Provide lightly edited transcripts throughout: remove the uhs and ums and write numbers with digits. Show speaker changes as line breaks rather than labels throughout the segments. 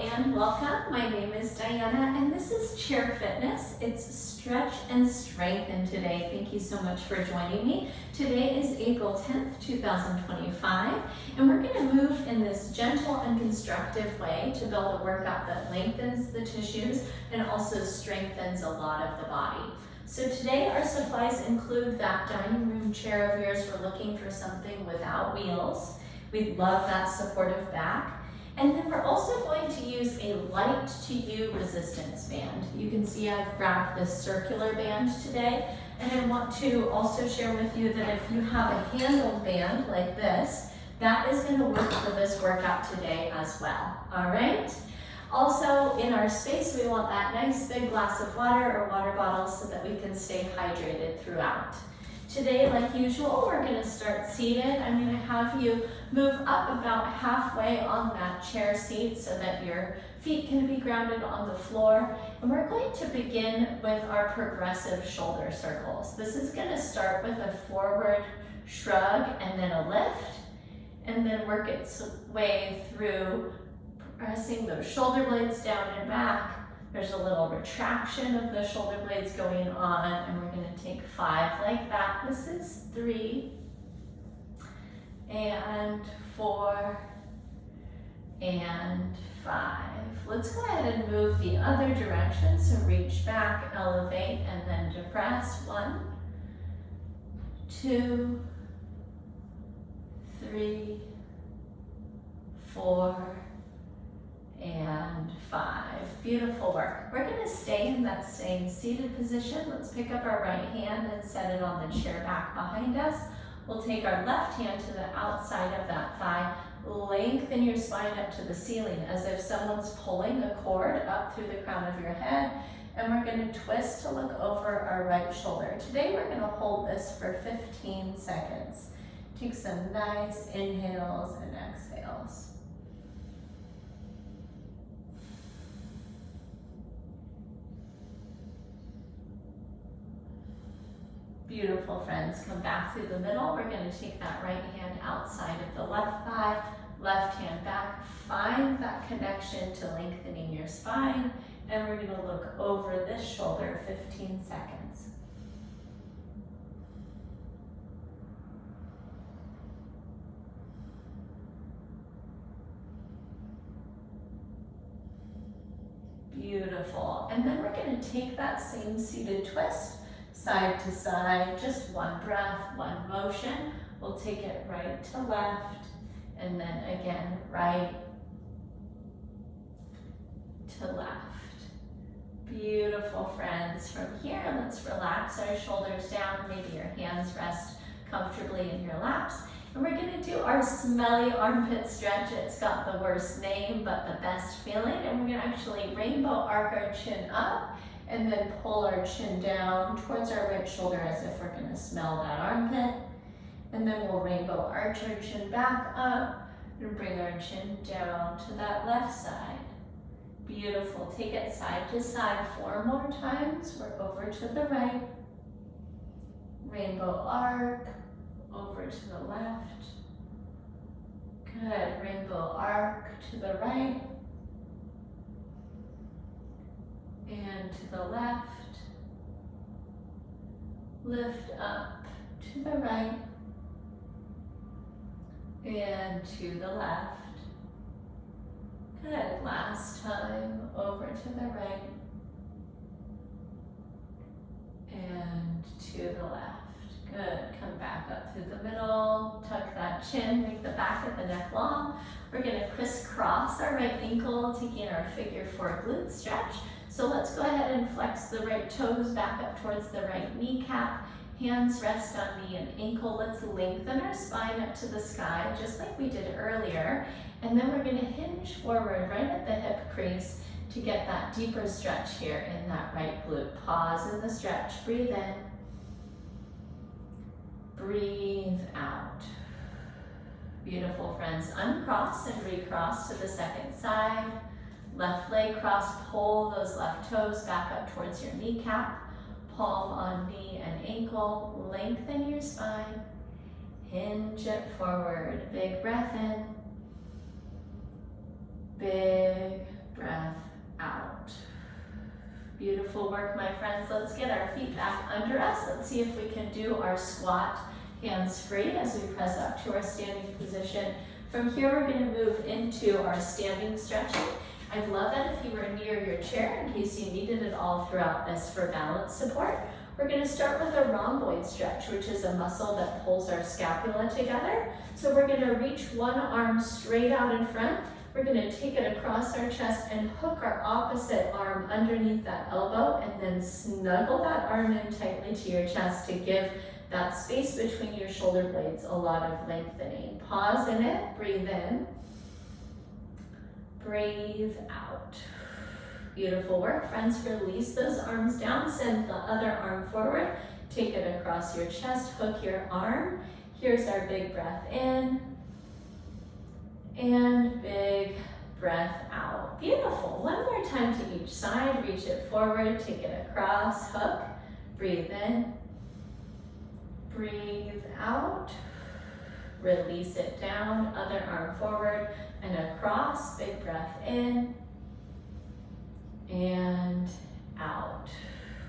and welcome. My name is Diana and this is Chair Fitness. It's Stretch and Strengthen today. Thank you so much for joining me. Today is April 10th, 2025, and we're going to move in this gentle and constructive way to build a workout that lengthens the tissues and also strengthens a lot of the body. So today our supplies include that dining room chair of yours. We're looking for something without wheels. We love that supportive back. And then we're also going to use a light to you resistance band. You can see I've grabbed this circular band today, and I want to also share with you that if you have a handled band like this, that is going to work for this workout today as well, all right? Also, in our space, we want that nice big glass of water or water bottle so that we can stay hydrated throughout. Today, like usual, we're going to start seated. I'm going to have you move up about halfway on that chair seat so that your feet can be grounded on the floor. And we're going to begin with our progressive shoulder circles. This is going to start with a forward shrug and then a lift, and then work its way through pressing those shoulder blades down and back. There's a little retraction of the shoulder blades going on, and we're going to take 5 like that. This is 3 and 4 and 5. Let's go ahead and move the other direction. So reach back, elevate, and then depress. 1, 2, 3, 4, and 5. Beautiful work. We're going to stay in that same seated position. Let's pick up our right hand and set it on the chair back behind us. We'll take our left hand to the outside of that thigh. Lengthen your spine up to the ceiling as if someone's pulling a cord up through the crown of your head. And we're going to twist to look over our right shoulder. Today we're going to hold this for 15 seconds. Take some nice inhales and exhales. Beautiful, friends. Come back through the middle. We're going to take that right hand outside of the left thigh, left hand back. Find that connection to lengthening your spine, and we're going to look over this shoulder 15 seconds. Beautiful. And then we're going to take that same seated twist side to side, just one breath, one motion. We'll take it right to left, and then again, right to left. Beautiful, friends. From here, let's relax our shoulders down. Maybe your hands rest comfortably in your laps. And we're going to do our smelly armpit stretch. It's got the worst name, but the best feeling. And we're going to actually rainbow arc our chin up, and then pull our chin down towards our right shoulder as if we're going to smell that armpit. And then we'll rainbow arch our chin back up and bring our chin down to that left side. Beautiful. Take it side to side 4 more times. We're over to the right. Rainbow arc, over to the left. Good. Rainbow arc to the right. And to the left, lift up to the right, and to the left. Good, last time, over to the right, and to the left. Good, come back up through the middle, tuck that chin, make the back of the neck long. We're gonna crisscross our right ankle, taking our figure 4 glute stretch. So let's go ahead and flex the right toes back up towards the right kneecap. Hands rest on knee and ankle. Let's lengthen our spine up to the sky, just like we did earlier. And then we're going to hinge forward right at the hip crease to get that deeper stretch here in that right glute. Pause in the stretch. Breathe in. Breathe out. Beautiful, friends. Uncross and recross to the second side. Left leg cross, pull those left toes back up towards your kneecap. Palm on knee and ankle. Lengthen your spine. Hinge it forward. Big breath in. Big Beautiful work, my friends. Let's get our feet back under us. Let's see if we can do our squat hands free as we press up to our standing position. From here, we're going to move into our standing stretching. I'd love that if you were near your chair in case you needed it all throughout this for balance support. We're going to start with a rhomboid stretch, which is a muscle that pulls our scapula together. So we're going to reach one arm straight out in front. We're going to take it across our chest and hook our opposite arm underneath that elbow and then snuggle that arm in tightly to your chest to give that space between your shoulder blades a lot of lengthening. Pause in it, breathe in, breathe out. Beautiful work, friends. Release those arms down, send the other arm forward, take it across your chest, hook your arm. Here's our big breath in, and big breath out. Beautiful. One more time to each side. Reach it forward, take it across, hook, breathe in, breathe out, release it down, other arm forward and across, big breath in and out.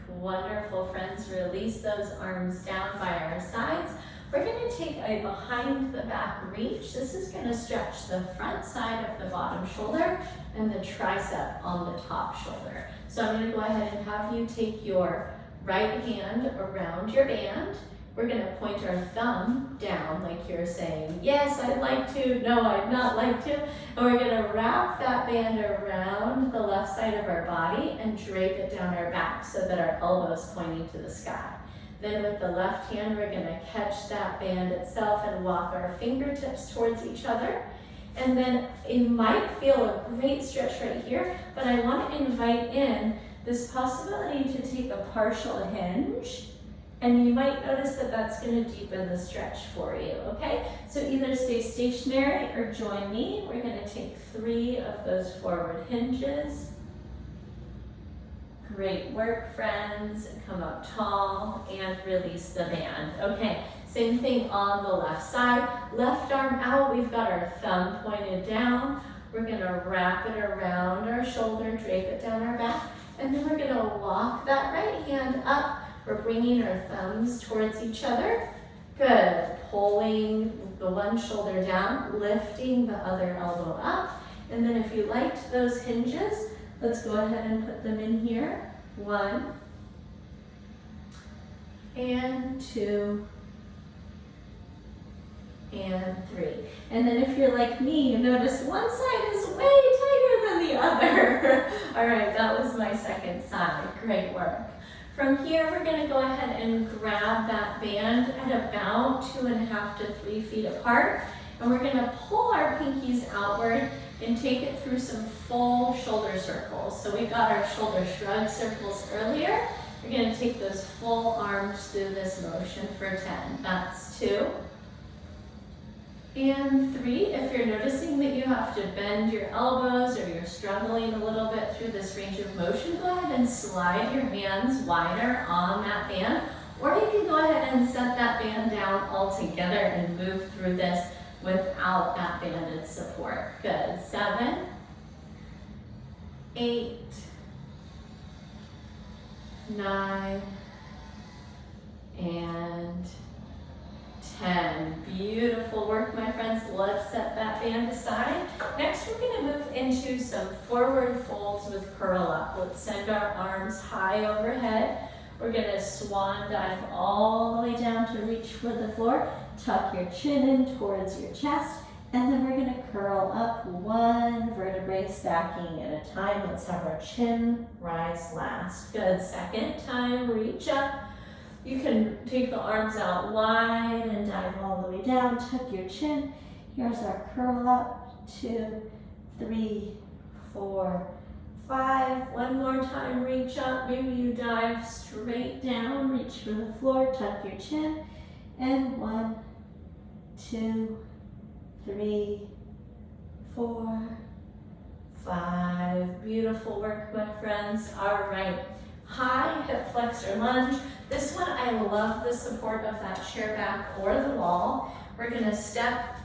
Wonderful, friends. Release those arms down by our sides. We're going to take a behind the back reach. This is going to stretch the front side of the bottom shoulder and the tricep on the top shoulder. So I'm going to go ahead and have you take your right hand around your band. We're going to point our thumb down like you're saying, yes, I'd like to, no, I'd not like to. And we're going to wrap that band around the left side of our body and drape it down our back so that our elbow's pointing to the sky. Then with the left hand, we're going to catch that band itself and walk our fingertips towards each other. And then it might feel a great stretch right here, but I want to invite in this possibility to take a partial hinge. And you might notice that that's going to deepen the stretch for you, okay? So either stay stationary or join me. We're going to take 3 of those forward hinges. Great work, friends. Come up tall and release the band. Okay, same thing on the left side. Left arm out, we've got our thumb pointed down. We're going to wrap it around our shoulder, drape it down our back, and then we're going to walk that right hand up. We're bringing our thumbs towards each other. Good. Pulling the one shoulder down, lifting the other elbow up. And then if you liked those hinges, let's go ahead and put them in here. 1 and 2 and 3. And then if you're like me, you notice one side is way tighter than the other. All right, that was my second side. Great work. From here, we're going to go ahead and grab that band at about 2.5 to 3 feet apart. And we're going to pull our pinkies outward and take it through some full shoulder circles. So we got our shoulder shrug circles earlier. We're going to take those full arms through this motion for 10. That's 2. And 3, if you're noticing that you have to bend your elbows or you're struggling a little bit through this range of motion, go ahead and slide your hands wider on that band. Or you can go ahead and set that band down altogether and move through this without that banded support. Good. 7, 8, 9, and 10. Beautiful work, my friends. Let's set that band aside. Next, we're going to move into some forward folds with curl up. Let's send our arms high overhead. We're going to swan dive all the way down to reach for the floor. Tuck your chin in towards your chest, and then we're going to curl up one vertebrae stacking at a time. Let's have our chin rise last. Good. Second time, reach up. You can take the arms out wide and dive all the way down. Tuck your chin. Here's our curl up. 2, 3, 4, 5. One more time, reach up. Maybe you dive straight down. Reach for the floor. Tuck your chin. And 1, 2, 3, 4, 5. Beautiful work, my friends. All right. High hip flexor lunge. This one, I love the support of that chair back or the wall. We're going to step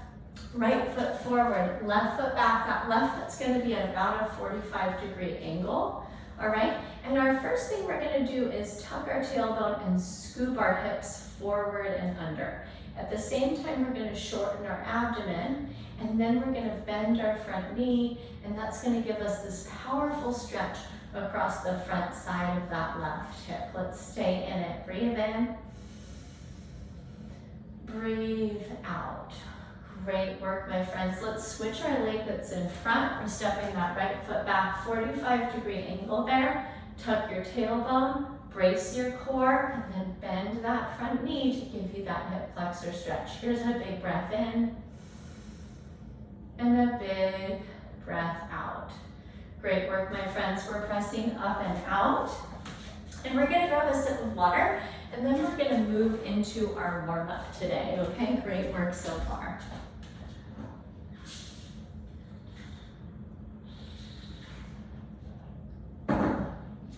right foot forward, left foot back. That left foot's going to be at about a 45-degree angle. All right, and our first thing we're gonna do is tuck our tailbone and scoop our hips forward and under. At the same time, we're gonna shorten our abdomen, and then we're gonna bend our front knee, and that's gonna give us this powerful stretch across the front side of that left hip. Let's stay in it. Breathe in. Breathe out. Great work, my friends. Let's switch our leg that's in front. We're stepping that right foot back, 45-degree angle there. Tuck your tailbone, brace your core, and then bend that front knee to give you that hip flexor stretch. Here's a big breath in, and a big breath out. Great work, my friends. We're pressing up and out. And we're gonna grab a sip of water, and then we're gonna move into our warm-up today, okay? Great work so far.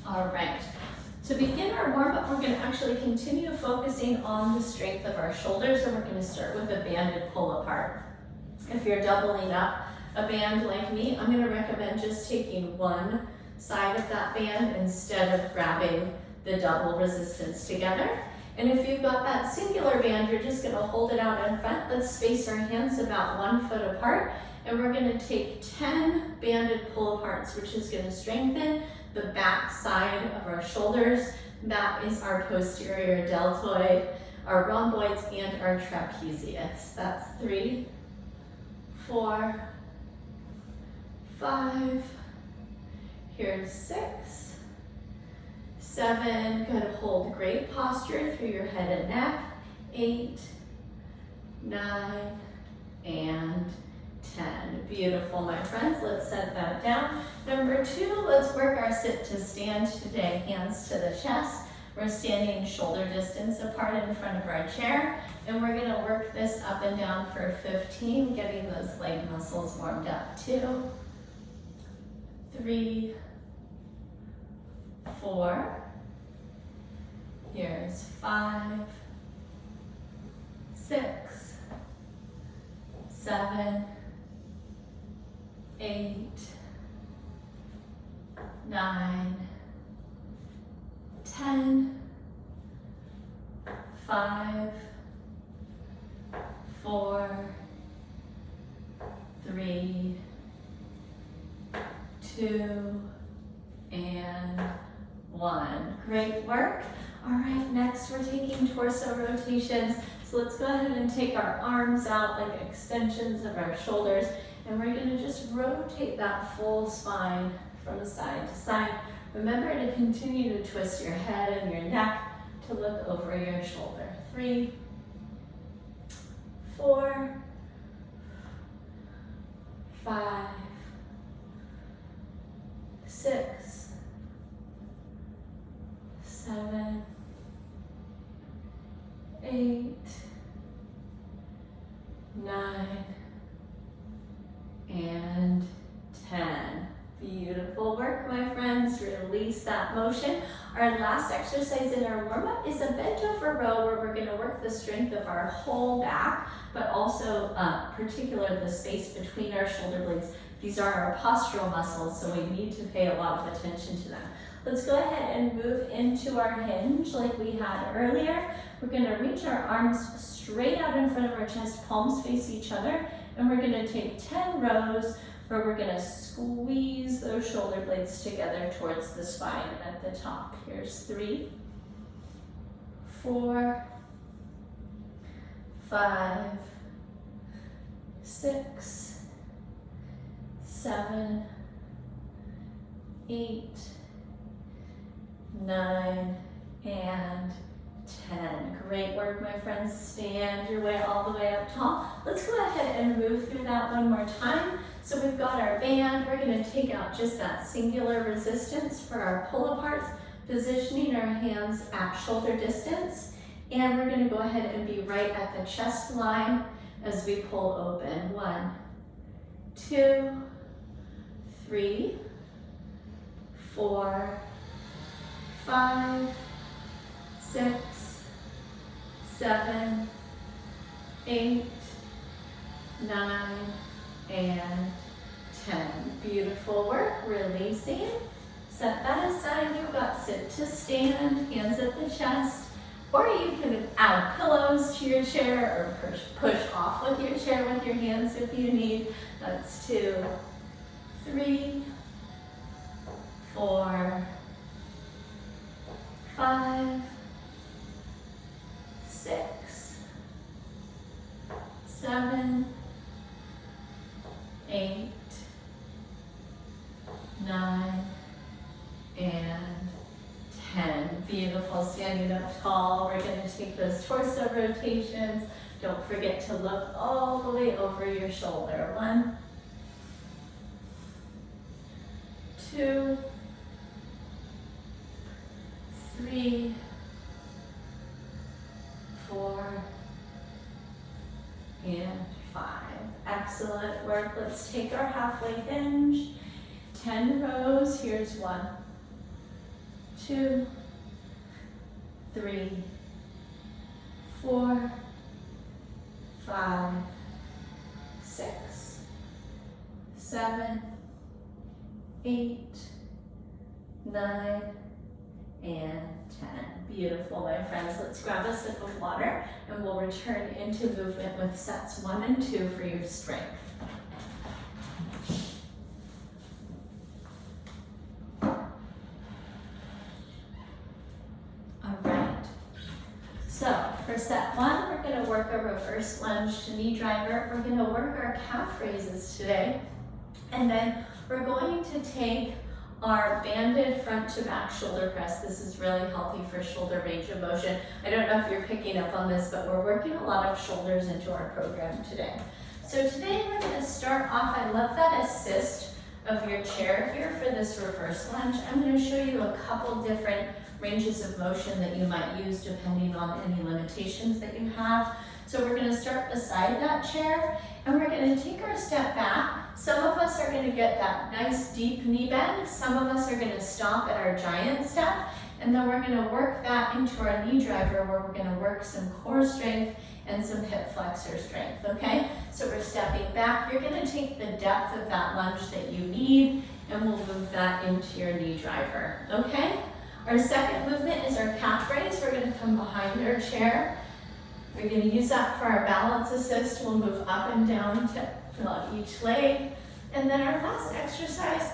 All right, to begin our warm-up, we're gonna actually continue focusing on the strength of our shoulders, and we're gonna start with a banded pull apart. If you're doubling up a band like me, I'm gonna recommend just taking one side of that band instead of grabbing the double resistance together. And if you've got that singular band, you're just gonna hold it out in front. Let's space our hands about 1 foot apart, and we're gonna take 10 banded pull aparts, which is gonna strengthen the back side of our shoulders. That is our posterior deltoid, our rhomboids, and our trapezius. That's 3, 4, 5, here's 6, 7, good, hold great posture through your head and neck, 8, 9, and 10. Beautiful, my friends. Let's set that down. Number 2, let's work our sit to stand today. Hands to the chest. We're standing shoulder distance apart in front of our chair, and we're gonna work this up and down for 15, getting those leg muscles warmed up. 2, 3, 4, here's 5, 6, 7, 8, 9, 10, 5, 4, 3, 2, and 1. Great work. All right, next we're taking torso rotations. So let's go ahead and take our arms out like extensions of our shoulders, and we're gonna just rotate that full spine from side to side. Remember to continue to twist your head and your neck to look over your shoulder. 3, 4, 5, 6, 7, 8, 9, and 10. Beautiful work, my friends. Release that motion. Our last exercise in our warm-up is a bent over row, where we're going to work the strength of our whole back, but also particularly the space between our shoulder blades. These are our postural muscles, so we need to pay a lot of attention to them. Let's go ahead and move into our hinge like we had earlier. We're going to reach our arms straight out in front of our chest, palms face each other, and we're going to take 10 rows where we're going to squeeze those shoulder blades together towards the spine at the top. Here's 3, 4, 5, 6, 7, 8, 9, and 10. Great work, my friends. Stand your way all the way up tall. Let's go ahead and move through that one more time. So we've got our band. We're going to take out just that singular resistance for our pull aparts, positioning our hands at shoulder distance. And we're going to go ahead and be right at the chest line as we pull open. 1, 2, 3, 4, 5, 6, 7, 8, 9, and 10. Beautiful work. Releasing. Set that aside. You've got sit to stand, hands at the chest, or you can add pillows to your chair or push off with your chair with your hands if you need. That's 2, 3, 4, 5, 6, 7, 8, 9, and 10. Beautiful. Standing up tall. We're going to take those torso rotations. Don't forget to look all the way over your shoulder. 1, 2, 3, 4, and 5. Excellent work. Let's take our halfway hinge. 10 rows. Here's 1, 2, 3, 4, 5, 6, 7, 8, 9, and 10. Beautiful, my friends. Let's grab a sip of water and we'll return into movement with sets 1 and 2 for your strength. So for set 1, we're going to work a reverse lunge to knee driver. We're going to work our calf raises today. And then we're going to take our banded front to back shoulder press. This is really healthy for shoulder range of motion. I don't know if you're picking up on this, but we're working a lot of shoulders into our program today. So today we're going to start off, I love that assist of your chair here for this reverse lunge. I'm going to show you a couple different ranges of motion that you might use depending on any limitations that you have. So we're going to start beside that chair and we're going to take our step back. Some of us are going to get that nice deep knee bend. Some of us are going to stop at our giant step, and then we're going to work that into our knee driver where we're going to work some core strength and some hip flexor strength, okay? So we're stepping back. You're going to take the depth of that lunge that you need and we'll move that into your knee driver, okay? Our second movement is our calf raise. We're going to come behind our chair. We're going to use that for our balance assist. We'll move up and down to each leg. And then our last exercise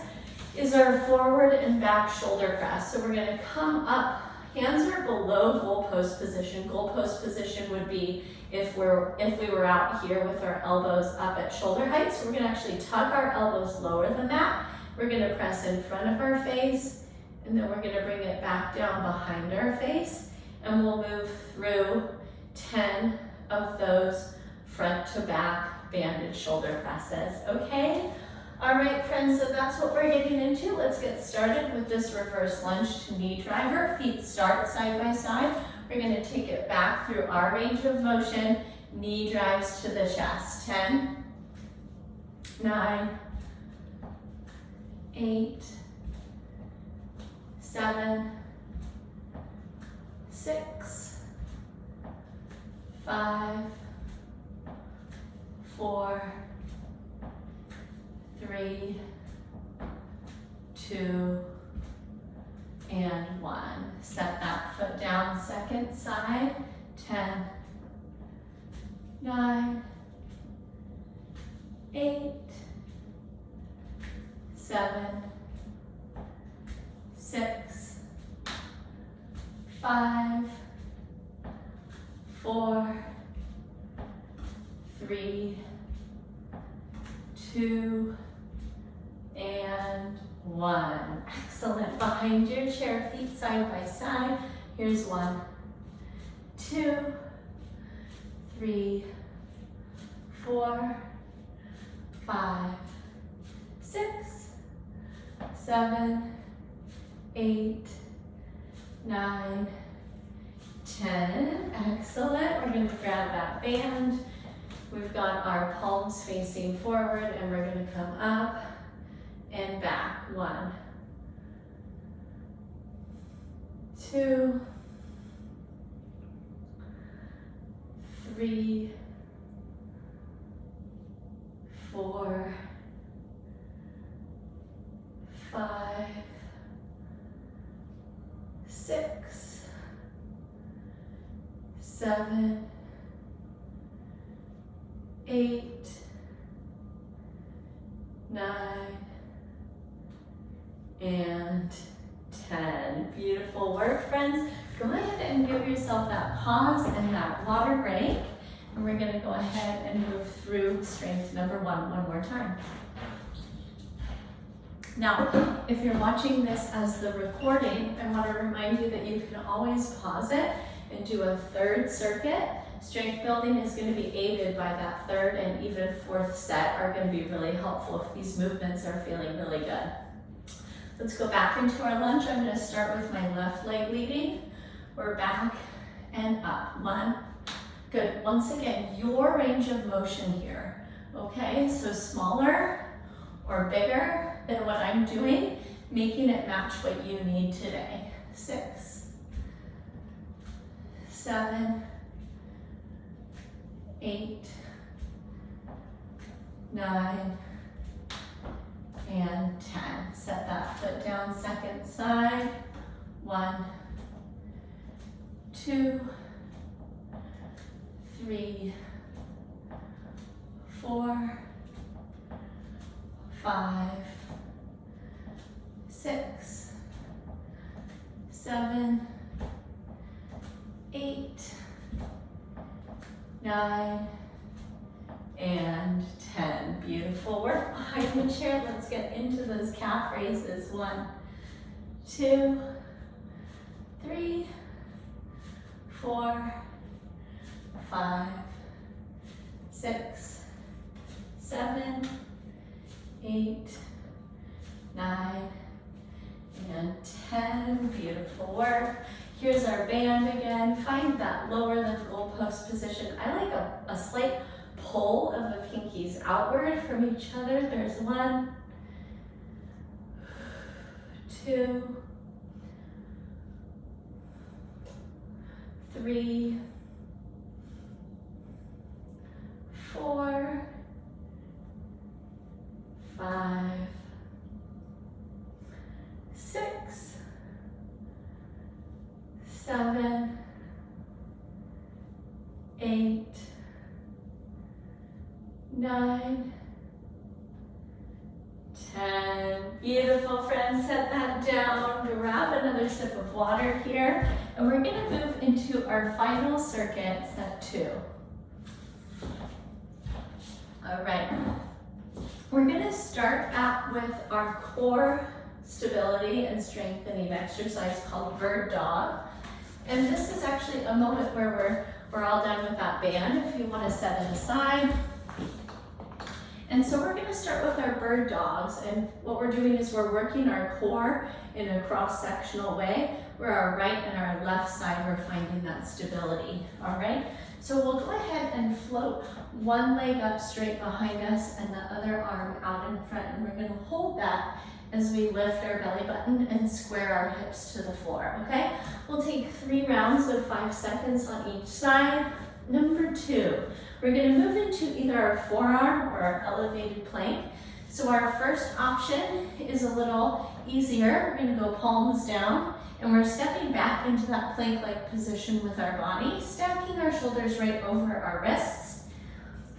is our forward and back shoulder press. So we're going to come up, hands are below goalpost position. Goalpost position would be if we were out here with our elbows up at shoulder height. So we're going to actually tuck our elbows lower than that. We're going to press in front of our face, and then we're going to bring it back down behind our face, and we'll move through 10 of those front to back banded shoulder presses, okay? All right, friends, so that's what we're getting into. Let's get started with this reverse lunge to knee driver. Feet start side by side. We're going to take it back through our range of motion. Knee drives to the chest. 10, 9, 8, 7, 6, 5, 4, 3, 2, and 1. Set that foot down, second side. 10, 9, 8, 7, 6, 5, 4, 3, 2, and 1. Excellent. Behind your chair, feet side by side. Here's 1, 2, 3, 4, 5, 6, 7, 8, 9, 10. Excellent. We're going to grab that band. We've got our palms facing forward and we're going to come up and back. 1, 2, 3, 4, 5, 6, 7, 8, 9, and 10. Beautiful work, friends. Go ahead and give yourself that pause and that water break. And we're going to go ahead and move through strength number one more time. Now, if you're watching this as the recording, I want to remind you that you can always pause it and do a third circuit. Strength building is going to be aided by that third and even fourth set are going to be really helpful if these movements are feeling really good. Let's go back into our lunge. I'm going to start with my left leg leading. We're back and up. 1. Good. Once again, your range of motion here. Okay, so smaller or bigger than what I'm doing, making it match what you need today. 6, 7, 8, 9, and 10. Set that foot down, second side. 1, 2, 3, 4, 5, 6, 7, 8, 9, and 10. Beautiful work behind the chair. Let's get into those calf raises. 1, 2, 3, 4, 5, 6, 7, 8, 9, and 10. Beautiful work. Here's our band again. Find that lower than goalpost position. I like a slight pull of the pinkies outward from each other. There's 1, 2, 3, 4, 5, 6, 7, 8, 9, 10. Beautiful, friends. Set that down. Grab another sip of water here. And we're going to move into our final circuit, set 2. All right. We're going to start out with our core stability and strengthening exercise called Bird Dog. And this is actually a moment where we're all done with that band if you want to set it aside. And so we're going to start with our bird dogs, and what we're doing is we're working our core in a cross-sectional way where our right and our left side we're finding that stability. All right, so we'll go ahead and float one leg up straight behind us and the other arm out in front, and we're going to hold that as we lift our belly button and square our hips to the floor. Okay, we'll take 3 rounds of 5 seconds on each side. Number 2, we're going to move into either our forearm or our elevated plank. So our first option is a little easier. We're going to go palms down, and we're stepping back into that plank-like position with our body, stacking our shoulders right over our wrists.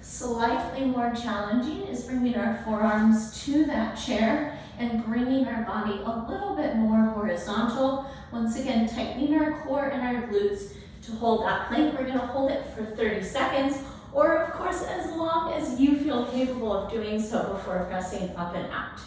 Slightly more challenging is bringing our forearms to that chair and bringing our body a little bit more horizontal. Once again, tightening our core and our glutes to hold that plank. We're going to hold it for 30 seconds, or of course, as long as you feel capable of doing so before pressing up and out.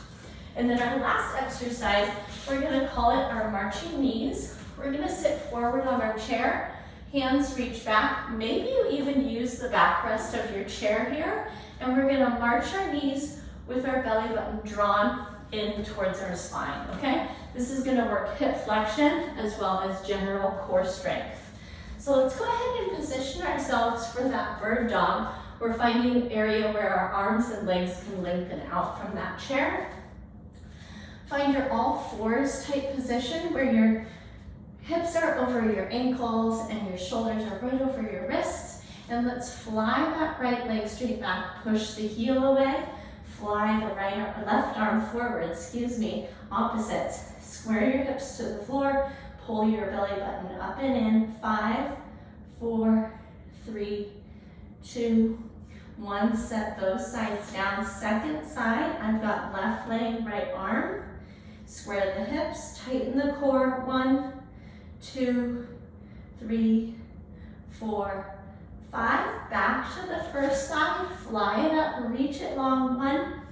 And then our last exercise, we're going to call it our marching knees. We're going to sit forward on our chair, hands reach back. Maybe you even use the backrest of your chair here, and we're going to march our knees with our belly button drawn in towards our spine, okay? This is going to work hip flexion as well as general core strength. So let's go ahead and position ourselves for that bird dog. We're finding an area where our arms and legs can lengthen out from that chair. Find your all fours type position where your hips are over your ankles and your shoulders are right over your wrists. And let's fly that right leg straight back, push the heel away, fly the left arm forward, opposites. Square your hips to the floor, Pull your belly button up and in. 5, 4, 3, 2, 1. Set those sides down. Second side, I've got left leg, right arm. Square the hips, tighten the core. 1, 2, 3, 4, 5. Back to the first side. Fly it up, reach it long. 1,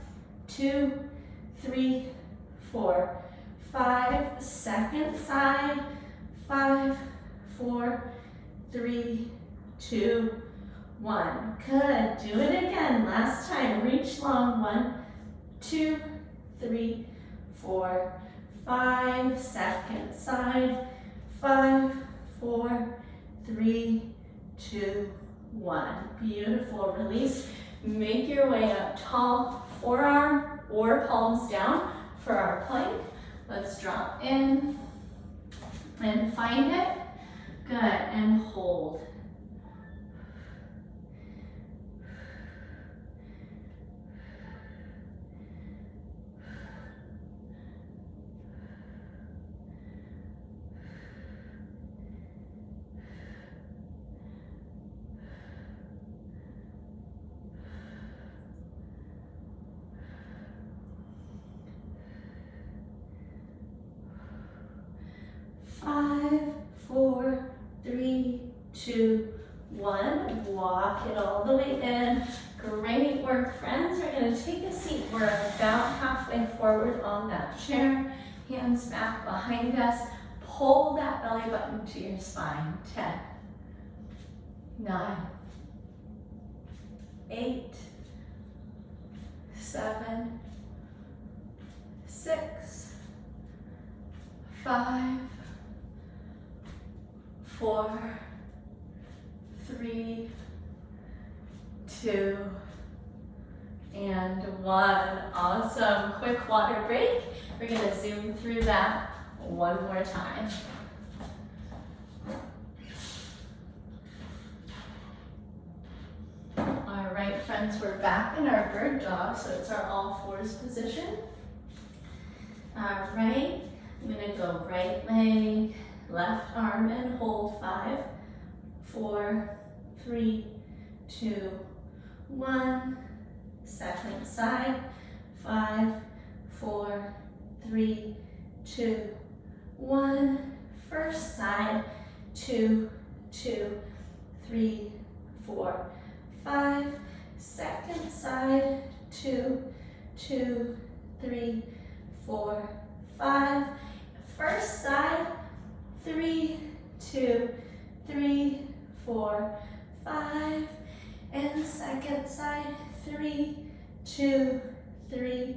2, 3, 4, 5. Second side. 5, 4, 3, 2, 1. Good. Do it again. Last time. Reach long. 1, 2, 3, 4, 5. Second side. 5, 4, 3, 2, 1. Beautiful. Release. Make your way up tall. Forearm or palms down for our plank. Let's drop in and find it. Good. And hold. Five, 4, 3, 2, 1. Walk it all the way in. Great work, friends. We're going to take a seat. We're about halfway forward on that chair. Hands back behind us. Pull that belly button to your spine. 10, 9, 8, 7, 6, 5, 4, 3, 2, and 1. Awesome. Quick water break. We're going to zoom through that one more time. All right, friends, we're back in our bird dog, so it's our all fours position. All right, I'm going to go right leg, left arm, and hold. 5, 4, 3, 2, 1. Second side. 5, 4, 3, 2, 1. First side. 2, 2, 3, 4, 5. Second side. 2, 2, 3, 4, 5. First side. 3, 2, 3, 4, 5. And second side. 3, 2, 3,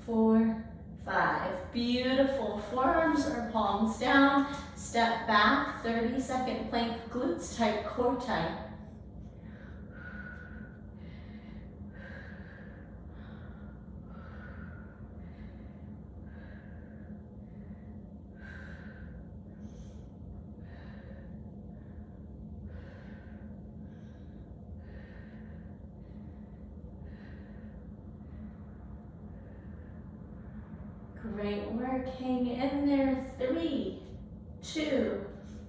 4, 5. Beautiful. Forearms or palms down. Step back. 30-second plank. Glutes tight, core tight. Great work. Hang in there. 3, 2,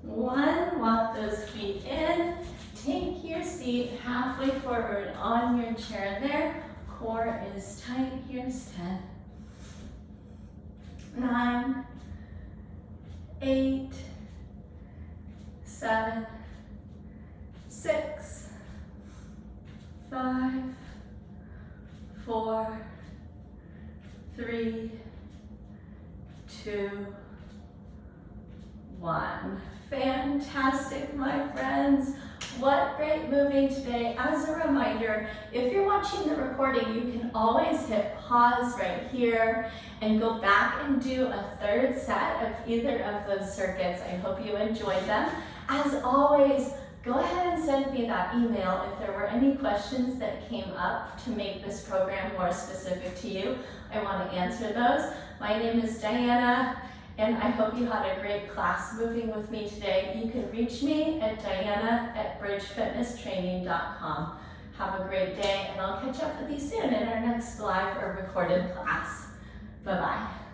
1. Walk those feet in. Take your seat halfway forward on your chair there. Core is tight. Here's 10, 9, 8, 7, 6, 5, 4, 3, 2, 1. Fantastic, my friends. What great moving today. As a reminder, if you're watching the recording, you can always hit pause right here and go back and do a third set of either of those circuits. I hope you enjoyed them. As always, go ahead and send me that email if there were any questions that came up to make this program more specific to you. I want to answer those. My name is Diana, and I hope you had a great class moving with me today. You can reach me at diana@bridgefitnesstraining.com. Have a great day, and I'll catch up with you soon in our next live or recorded class. Bye-bye.